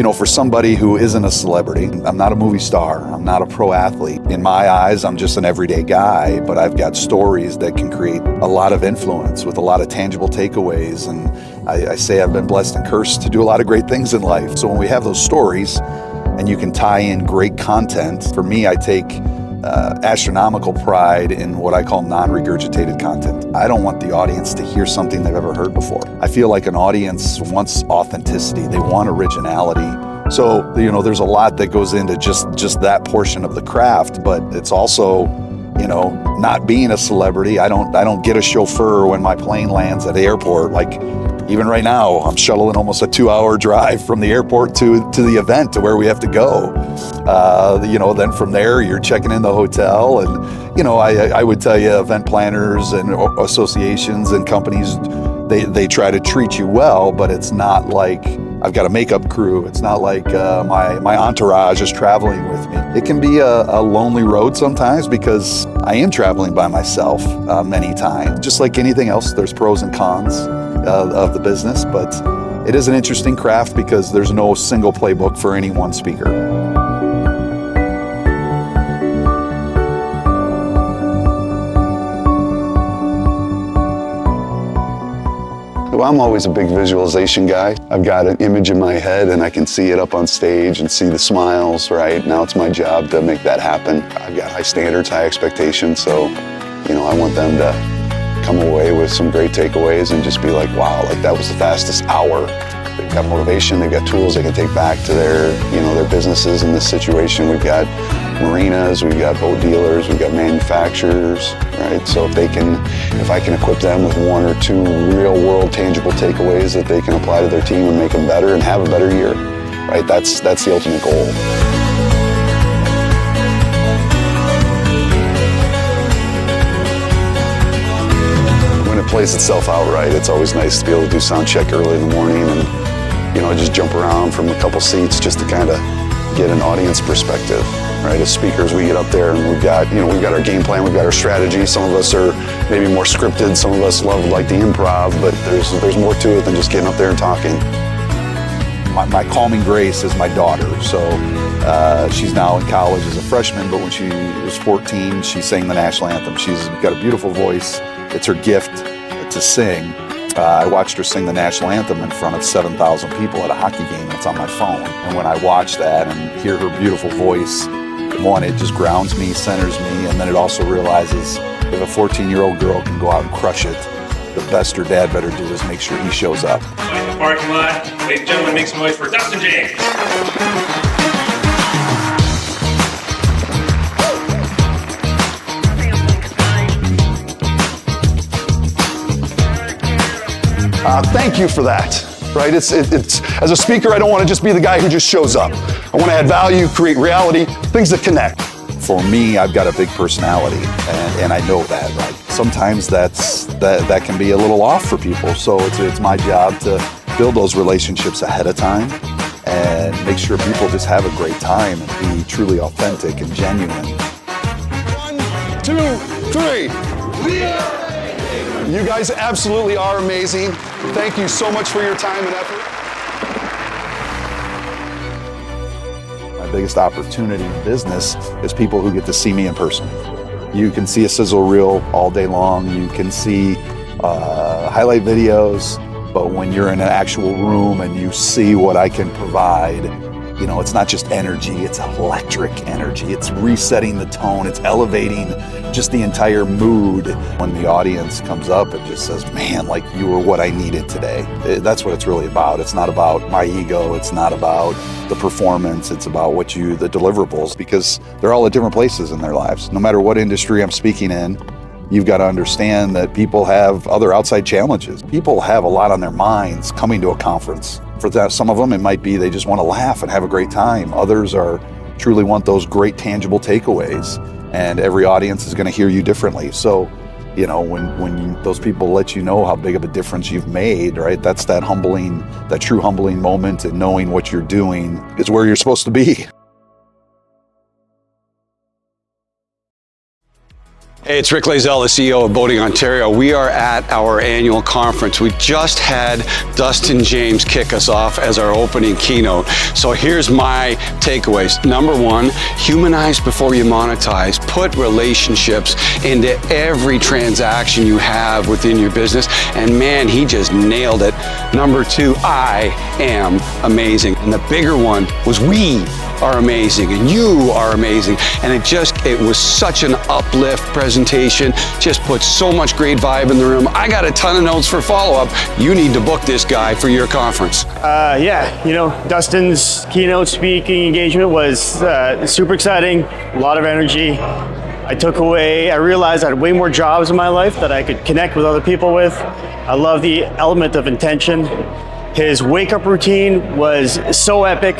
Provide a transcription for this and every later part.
For somebody who isn't a celebrity, I'm not a movie star, I'm not a pro athlete. In my eyes, I'm just an everyday guy, but I've got stories that can create a lot of influence with a lot of tangible takeaways. And I say I've been blessed and cursed to do a lot of great things in life. So when we have those stories and you can tie in great content, for me, I take astronomical pride in what I call non-regurgitated content. I don't want the audience to hear something they've ever heard before. I feel like an audience wants authenticity. They want originality. So, there's a lot that goes into just that portion of the craft, but it's also, not being a celebrity. I don't get a chauffeur when my plane lands at the airport. Like, even right now, I'm shuttling almost a 2-hour drive from the airport to the event to where we have to go. Then from there, you're checking in the hotel. And, I would tell you, event planners and associations and companies, they try to treat you well, but it's not like I've got a makeup crew. It's not like my entourage is traveling with me. It can be a lonely road sometimes because I am traveling by myself many times. Just like anything else, there's pros and cons of the business, but it is an interesting craft because there's no single playbook for any one speaker. Well, I'm always a big visualization guy. I've got an image in my head and I can see it up on stage and see the smiles, right? Now it's my job to make that happen. I've got high standards, high expectations, so, I want them to come away with some great takeaways and just be like, wow, like that was the fastest hour. They've got motivation, they've got tools they can take back to their businesses in this situation. We've got marinas, we've got boat dealers, we've got manufacturers, right? So if I can equip them with one or two real world tangible takeaways that they can apply to their team and make them better and have a better year, right? That's the ultimate goal. Plays itself out right. It's always nice to be able to do sound check early in the morning and just jump around from a couple seats just to kind of get an audience perspective, right? As speakers, we get up there and we've got our game plan, we've got our strategy. Some of us are maybe more scripted, some of us love like the improv, but there's more to it than just getting up there and talking. My calming grace is my daughter. So she's now in college as a freshman, but when she was 14, she sang the national anthem. She's got a beautiful voice. It's her gift to sing. I watched her sing the national anthem in front of 7,000 people at a hockey game. It's on my phone. And when I watch that and hear her beautiful voice, one, it just grounds me, centers me, and then it also realizes if a 14-year-old girl can go out and crush it, the best her dad better do is make sure he shows up. In the parking lot, ladies and gentlemen, make some noise for Dustin James. Thank you for that, right? It's as a speaker, I don't want to just be the guy who just shows up. I want to add value, create reality, things that connect. For me, I've got a big personality, and I know that, right? Sometimes that can be a little off for people, so it's my job to build those relationships ahead of time and make sure people just have a great time and be truly authentic and genuine. 1, 2, 3. You guys absolutely are amazing. Thank you so much for your time and effort. My biggest opportunity in business is people who get to see me in person. You can see a sizzle reel all day long. You can see highlight videos, but when you're in an actual room and you see what I can provide, it's not just energy, it's electric energy. It's resetting the tone, it's elevating just the entire mood. When the audience comes up and just says, man, like you were what I needed today. That's what it's really about. It's not about my ego, it's not about the performance, it's about the deliverables, because they're all at different places in their lives. No matter what industry I'm speaking in, you've got to understand that people have other outside challenges. People have a lot on their minds coming to a conference. For some of them, it might be they just want to laugh and have a great time. Others truly want those great tangible takeaways, and every audience is going to hear you differently. So, when those people let you know how big of a difference you've made, right? That's that true humbling moment, and knowing what you're doing is where you're supposed to be. Hey, it's Rick Lazell, the CEO of Boating Ontario. We are at our annual conference. We just had Dustin James kick us off as our opening keynote. So here's my takeaways. Number one, humanize before you monetize. Put relationships into every transaction you have within your business. And man, he just nailed it. Number two, I am amazing. And the bigger one was we are amazing and you are amazing. And it was such an uplift presentation, just put so much great vibe in the room. I got a ton of notes for follow-up. You need to book this guy for your conference. Dustin's keynote speaking engagement was super exciting, a lot of energy. I realized I had way more jobs in my life that I could connect with other people with. I love the element of intention. His wake-up routine was so epic.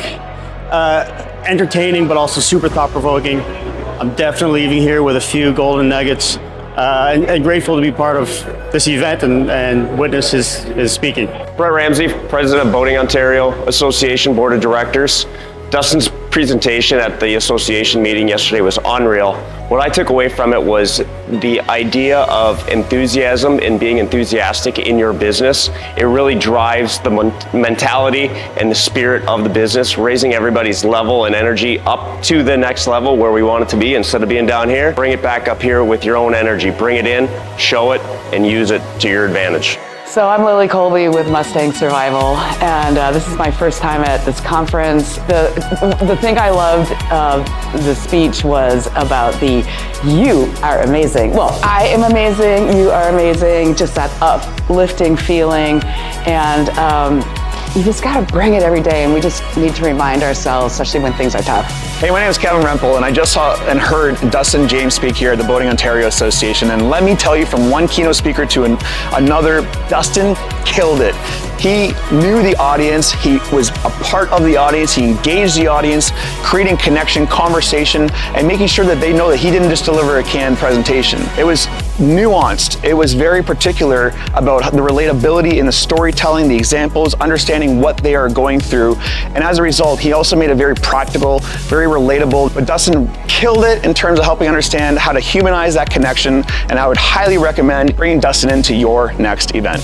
Entertaining, but also super thought-provoking. I'm definitely leaving here with a few golden nuggets and grateful to be part of this event and witness his speaking. Brett Ramsey, President of Boating Ontario Association Board of Directors. Dustin's presentation at the association meeting yesterday was unreal. What I took away from it was the idea of enthusiasm and being enthusiastic in your business. It really drives the mentality and the spirit of the business, raising everybody's level and energy up to the next level where we want it to be. Instead of being down here, bring it back up here with your own energy. Bring it in, show it, and use it to your advantage. So I'm Lily Colby with Mustang Survival, and this is my first time at this conference. The thing I loved of the speech was about you are amazing. Well, I am amazing, you are amazing, just that uplifting feeling, and you just gotta bring it every day, and we just need to remind ourselves, especially when things are tough. Hey, my name is Kevin Rempel, and I just saw and heard Dustin James speak here at the Boating Ontario Association. And let me tell you, from one keynote speaker to another, Dustin killed it. He knew the audience, he was a part of the audience, he engaged the audience, creating connection, conversation, and making sure that they know that he didn't just deliver a canned presentation. It was nuanced, it was very particular about the relatability in the storytelling, the examples, understanding what they are going through, and as a result, he also made it very practical, very relatable. But Dustin killed it in terms of helping understand how to humanize that connection, and I would highly recommend bringing Dustin into your next event.